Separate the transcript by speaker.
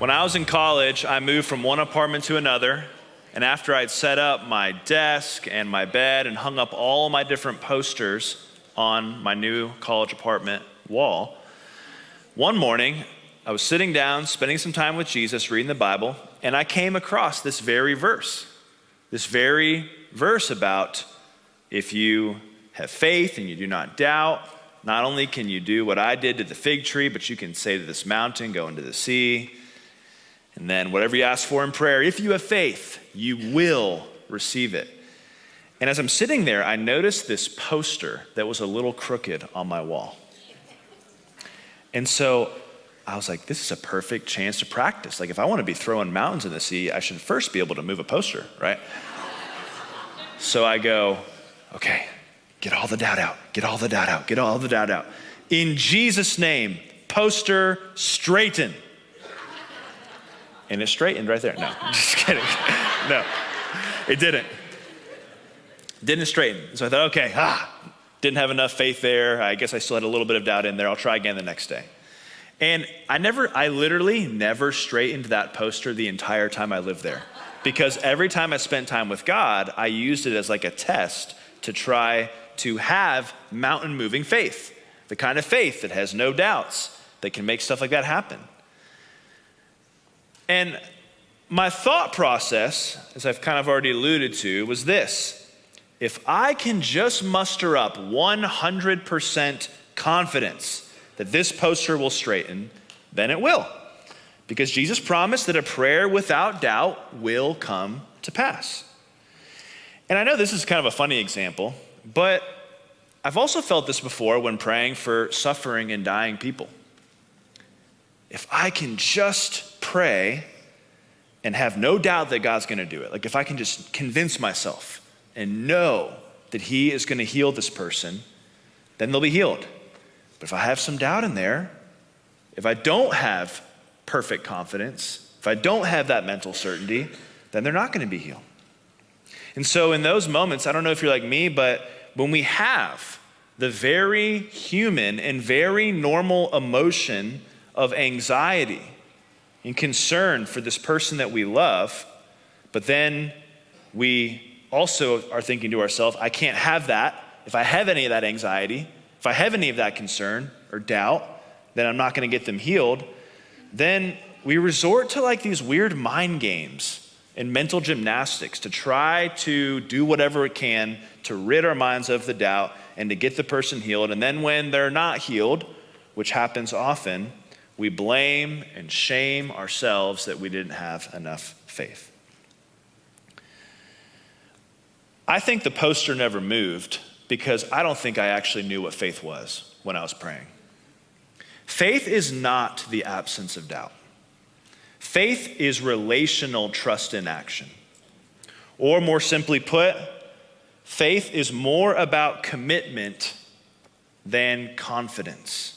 Speaker 1: When I was in college, I moved from one apartment to another, and after I'd set up my desk and my bed and hung up all my different posters on my new college apartment wall, one morning, I was sitting down, spending some time with Jesus, reading the Bible, and I came across this very verse about if you have faith and you do not doubt, not only can you do what I did to the fig tree, but you can say to this mountain, go into the sea. And then whatever you ask for in prayer, if you have faith, you will receive it. And as I'm sitting there, I noticed this poster that was a little crooked on my wall. And so I was like, this is a perfect chance to practice. Like if I want to be throwing mountains in the sea, I should first be able to move a poster, right? So I go, okay, get all the doubt out, get all the doubt out, get all the doubt out. In Jesus' name, poster straighten. And it straightened right there. No, just kidding. No, it didn't. Didn't straighten. So I thought, okay, didn't have enough faith there. I guess I still had a little bit of doubt in there. I'll try again the next day. And I literally never straightened that poster the entire time I lived there. Because every time I spent time with God, I used it as like a test to try to have mountain moving faith. The kind of faith that has no doubts, that can make stuff like that happen. And my thought process, as I've kind of already alluded to, was this. If I can just muster up 100% confidence that this poster will straighten, then it will. Because Jesus promised that a prayer without doubt will come to pass. And I know this is kind of a funny example, but I've also felt this before when praying for suffering and dying people. If I can just pray and have no doubt that God's gonna do it, like if I can just convince myself and know that He is gonna heal this person, then they'll be healed. But if I have some doubt in there, if I don't have perfect confidence, if I don't have that mental certainty, then they're not gonna be healed. And so in those moments, I don't know if you're like me, but when we have the very human and very normal emotion of anxiety and concern for this person that we love, but then we also are thinking to ourselves, I can't have that. If I have any of that anxiety, if I have any of that concern or doubt, then I'm not gonna get them healed. Then we resort to like these weird mind games and mental gymnastics to try to do whatever it can to rid our minds of the doubt and to get the person healed. And then when they're not healed, which happens often, we blame and shame ourselves that we didn't have enough faith. I think the poster never moved because I don't think I actually knew what faith was when I was praying. Faith is not the absence of doubt. Faith is relational trust in action. Or more simply put, faith is more about commitment than confidence.